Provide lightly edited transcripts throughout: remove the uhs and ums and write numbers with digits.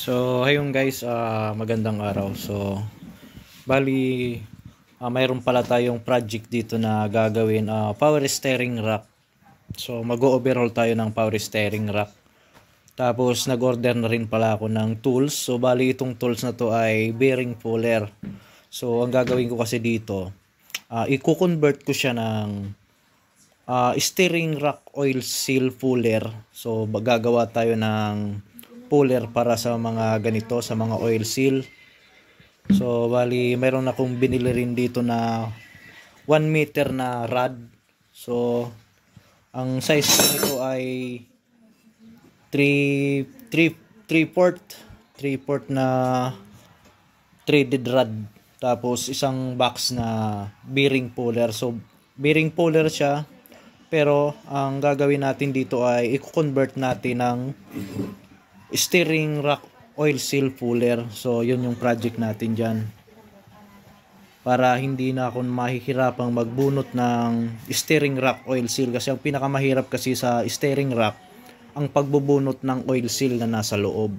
So, ayun guys, magandang araw. So, bali, mayroon pala tayong project dito na gagawin, power steering rack. So, mag-overhaul tayo ng power steering rack. Tapos, nag-order na rin pala ako ng tools. So, bali itong tools na to ay bearing puller. So, ang gagawin ko kasi dito, i-convert ko siya ng steering rack oil seal puller. So, gagawa tayo ng puller para sa mga ganito, sa mga oil seal. So bali mayroon akong binili rin dito na 1 meter na rod. So ang size nito ay 3/4 na threaded rod, tapos isang box na bearing puller. So bearing puller siya, pero ang gagawin natin dito ay i-convert natin ng steering rack oil seal puller. So yun yung project natin dyan, para hindi na ako mahihirapang magbunot ng steering rack oil seal, kasi ang pinakamahirap kasi sa steering rack ang pagbubunot ng oil seal na nasa loob.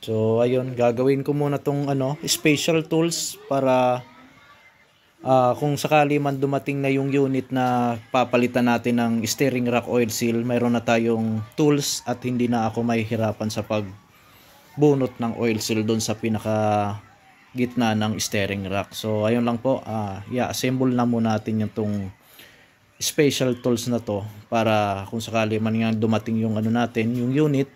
So ayun, gagawin ko muna tong special tools para kung sakali man dumating na yung unit na papalitan natin ng steering rack oil seal, mayroon na tayong tools at hindi na ako mahihirapan sa pagbunot ng oil seal doon sa pinaka gitna ng steering rack. So ayun lang po, i-assemble na muna natin yung tong special tools na to, para kung sakali man nga dumating yung natin, yung unit,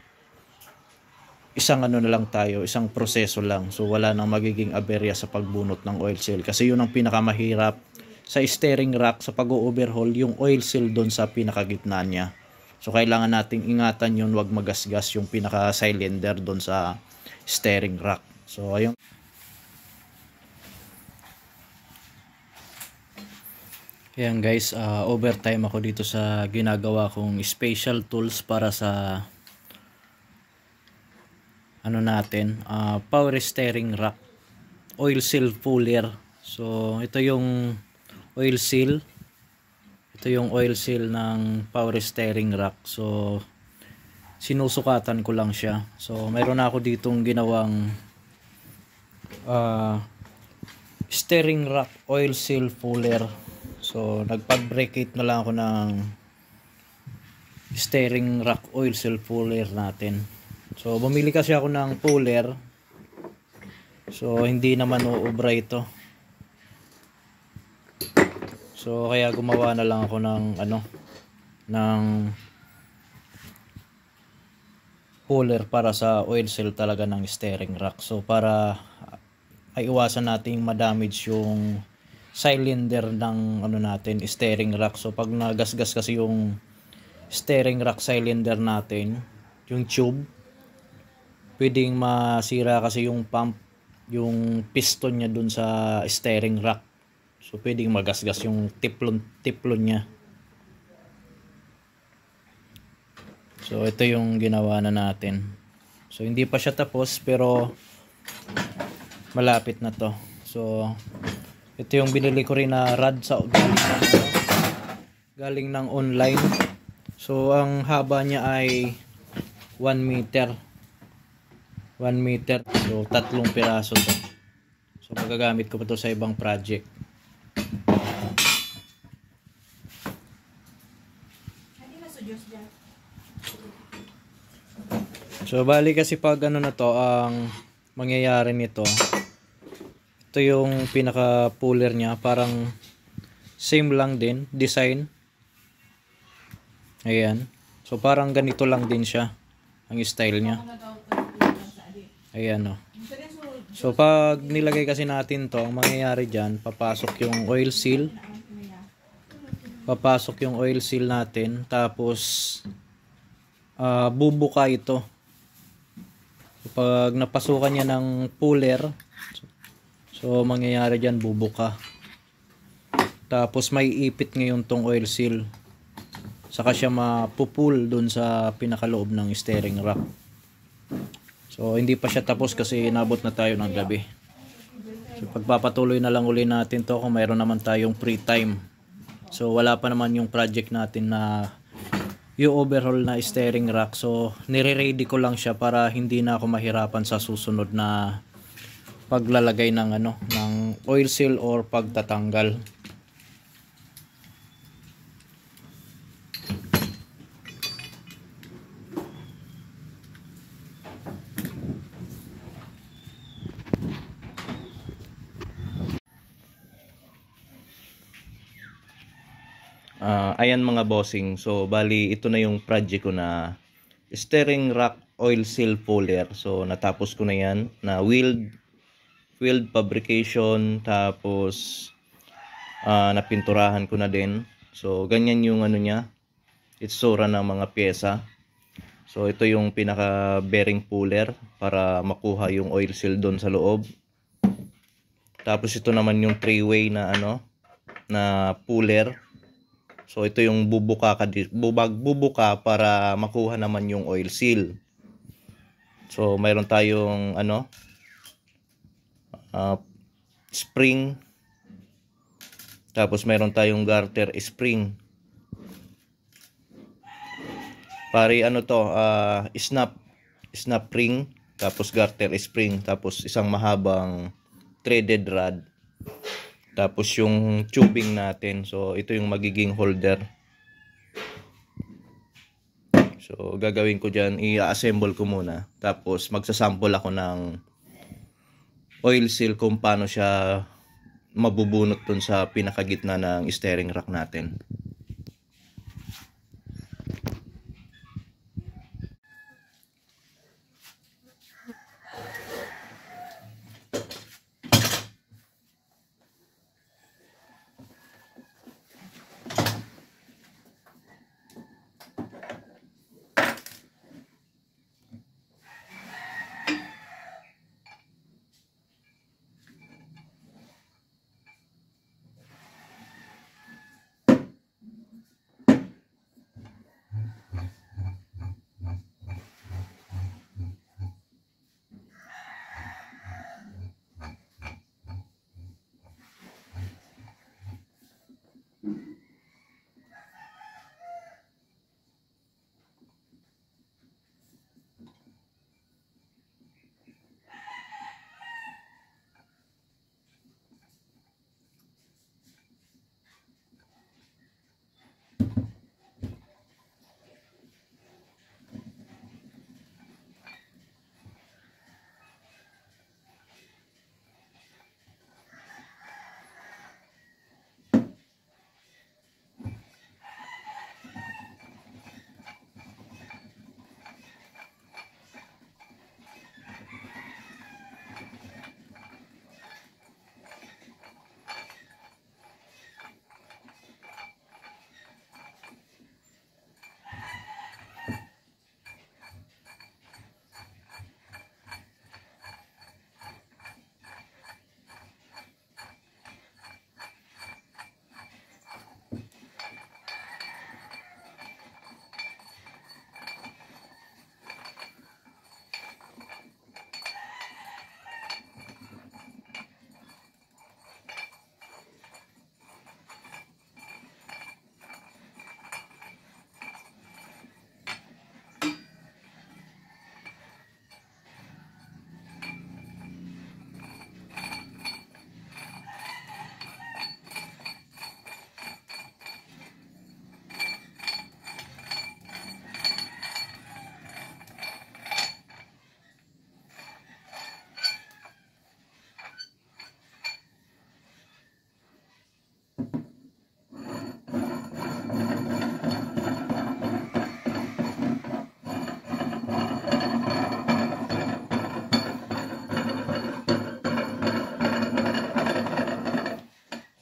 isang na lang tayo, isang proseso lang. So wala nang magiging aberya sa pagbunot ng oil seal, kasi yun ang pinakamahirap sa steering rack sa pag-overhaul, yung oil seal doon sa pinakagitna niya. So kailangan nating ingatan yun, wag magasgas yung pinaka cylinder doon sa steering rack. So ayun. Ayan guys, overtime ako dito sa ginagawa kong special tools para sa natin, power steering rack oil seal puller. So ito yung oil seal, ng power steering rack. So sinusukatan ko lang siya. So mayroon na ako ditong ginawang steering rack oil seal puller. So nagpag-bracket na lang ako ng steering rack oil seal puller natin. So bumili kasi ako ng puller, so hindi naman uubra ito. So kaya gumawa na lang ako ng puller para sa oil seal talaga ng steering rack. So para ay iwasan nating ma-damage yung cylinder ng natin, steering rack. So pag nagasgas kasi yung steering rack cylinder natin, yung tube, pwedeng masira kasi yung pump, yung piston niya dun sa steering rack. So pwedeng magasgas yung tiplon niya. So ito yung ginawa na natin. So hindi pa siya tapos, pero malapit na to. So ito yung binili ko rin na rod sa galing ng online. So ang haba niya ay 1 meter. 1 meter. So 3 piraso to. So magagamit ko pa to sa ibang project. So bali kasi pag na to, ang mangyayari nito, ito yung pinaka puller niya, parang same lang din design. Ayan. So parang ganito lang din siya ang style niya. Ayan o. So pag nilagay kasi natin to, ang mangyayari dyan, papasok yung oil seal. Papasok yung oil seal natin. Tapos bubuka ito. So, pag napasukan niya ng puller, so mangyayari dyan, bubuka. Tapos may ipit ngayon tong oil seal. Saka siya mapupul dun sa pinakaloob ng steering rack. So hindi pa siya tapos kasi inabot na tayo ng gabi. So pagpapatuloy na lang uli natin to kung mayroon naman tayong free time. So wala pa naman yung project natin na yung overhaul na steering rack. So nire-ready ko lang siya para hindi na ako mahirapan sa susunod na paglalagay ng ng oil seal or pagtatanggal. Ayan mga bossing, so bali ito na yung project ko na steering rack oil seal puller. So natapos ko na yan, na wheel fabrication, tapos napinturahan ko na din. So ganyan yung niya, itsura ng mga pyesa. So ito yung pinaka bearing puller para makuha yung oil seal doon sa loob. Tapos ito naman yung three-way na na puller. So ito yung bubuka para makuha naman yung oil seal. So mayroon tayong spring, tapos mayroon tayong garter spring. Pari snap ring, tapos garter spring, tapos isang mahabang threaded rod, tapos yung tubing natin. So ito yung magiging holder. So gagawin ko dyan, i-assemble ko muna, tapos magsasample ako ng oil seal kung paano siya mabubunot dun sa pinakagitna ng steering rack natin.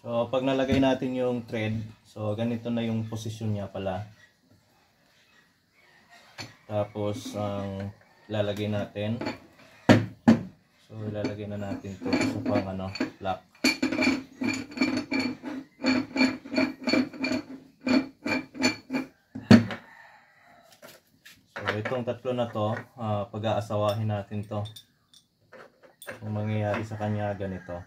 So pag nalagay natin yung thread, so ganito na yung posisyon niya pala. Tapos ang lalagay natin, so ilalagay na natin to sa pang lock. So itong tatlo na to, pag-aasawahin natin to. Kung mangyayari sa kanya ganito.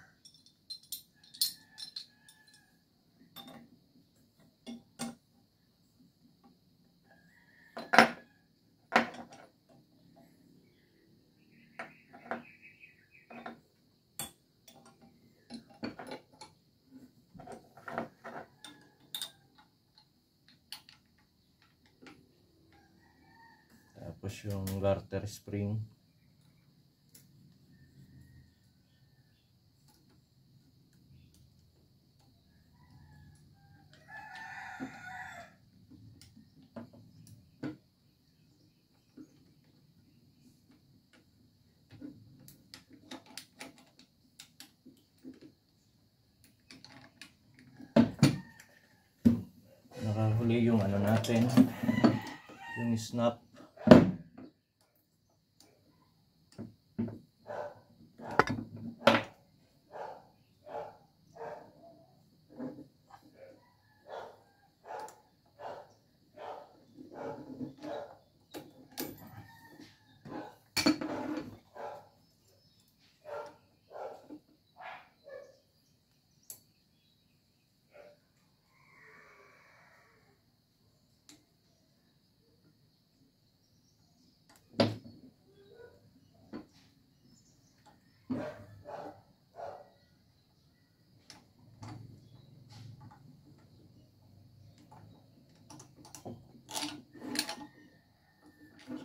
Tapos yung garter spring. Nakahuli yung ano natin, yung snap.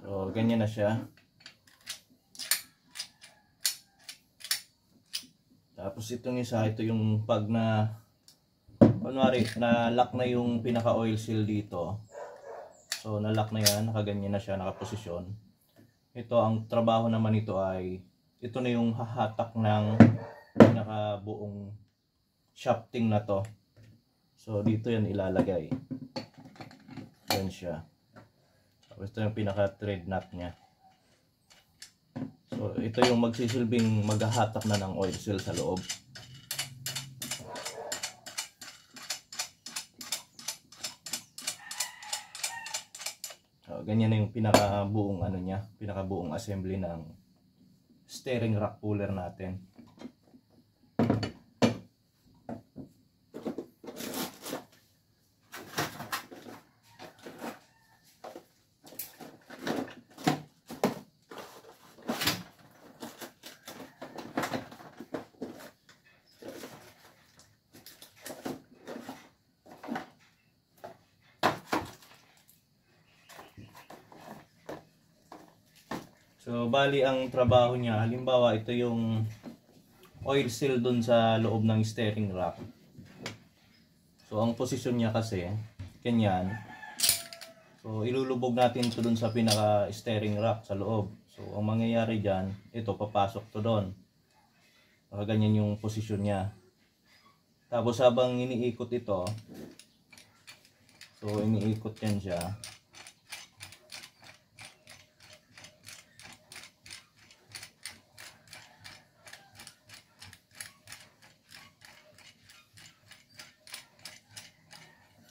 So, ganyan na siya. Tapos itong isa, ito yung pag na kunwari, na-lock na yung pinaka-oil seal dito. So, na-lock na yan, nakaganyan na siya, nakaposisyon. Ito, ang trabaho naman nito ay, ito na yung hahatak ng pinaka-buong shafting na to. So, dito yan ilalagay. Yan siya. Ito yung pinaka-thread knot niya. So, ito yung magsisilbing maghahatak na ng oil seal sa loob. So, ganyan na yung pinaka-buong ano niya, pinaka-buong assembly ng steering rack puller natin. So, bali ang trabaho niya, halimbawa ito yung oil seal dun sa loob ng steering rack. So, ang posisyon niya kasi, ganyan. So, ilulubog natin ito dun sa pinaka steering rack sa loob. So, ang mangyayari dyan, ito papasok to doon. Ganyan yung posisyon niya. Tapos habang iniikot ito, so iniikot yan siya.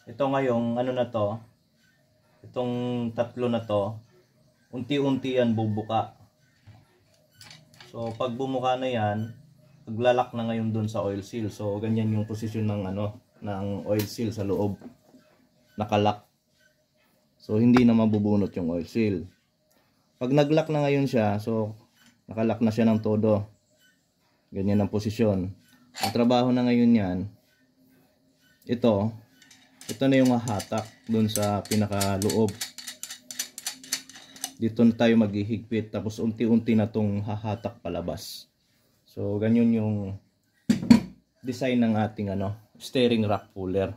Ito ngayong ano na to, itong tatlo na to, unti-unti yan bubuka. So pag bumuka na yan, maglalak na ngayon dun sa oil seal. So ganyan yung posisyon ng ano, ng oil seal sa loob. Nakalak. So hindi na mabubunot yung oil seal. Pag naglock na ngayon siya, so nakalak na siya ng todo. Ganyan ang posisyon. Ang trabaho na ngayon yan, ito na yung hahatak dun sa pinakaloob. Dito na tayo maghihigpit, tapos unti-unti na tong hahatak palabas. So ganyan yung design ng ating ano, steering rack puller.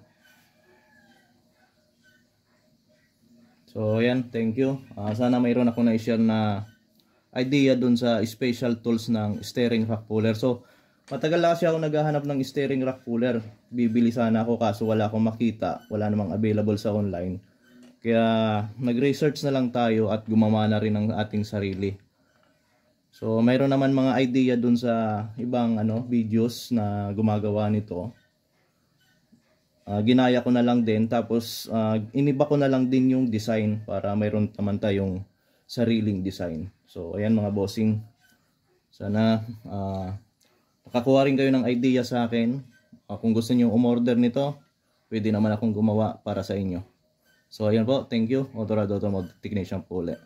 So yan, thank you. Sana mayroon ako na i-share na idea dun sa special tools ng steering rack puller. So matagal na kasi ako naghahanap ng steering rack puller. Bibili sana ako kaso wala akong makita. Wala namang available sa online. Kaya nag-research na lang tayo at gumawa na rin ng ating sarili. So mayroon naman mga idea dun sa ibang ano, videos na gumagawa nito. Ginaya ko na lang din. Tapos iniba ko na lang din yung design para mayroon naman tayong sariling design. So ayan mga bossing. Sana nakakuha rin kayo ng idea sa akin. Kung gusto niyo umorder nito, pwede naman akong gumawa para sa inyo. So ayan po, thank you. Autorado Automotive Technician po ulit.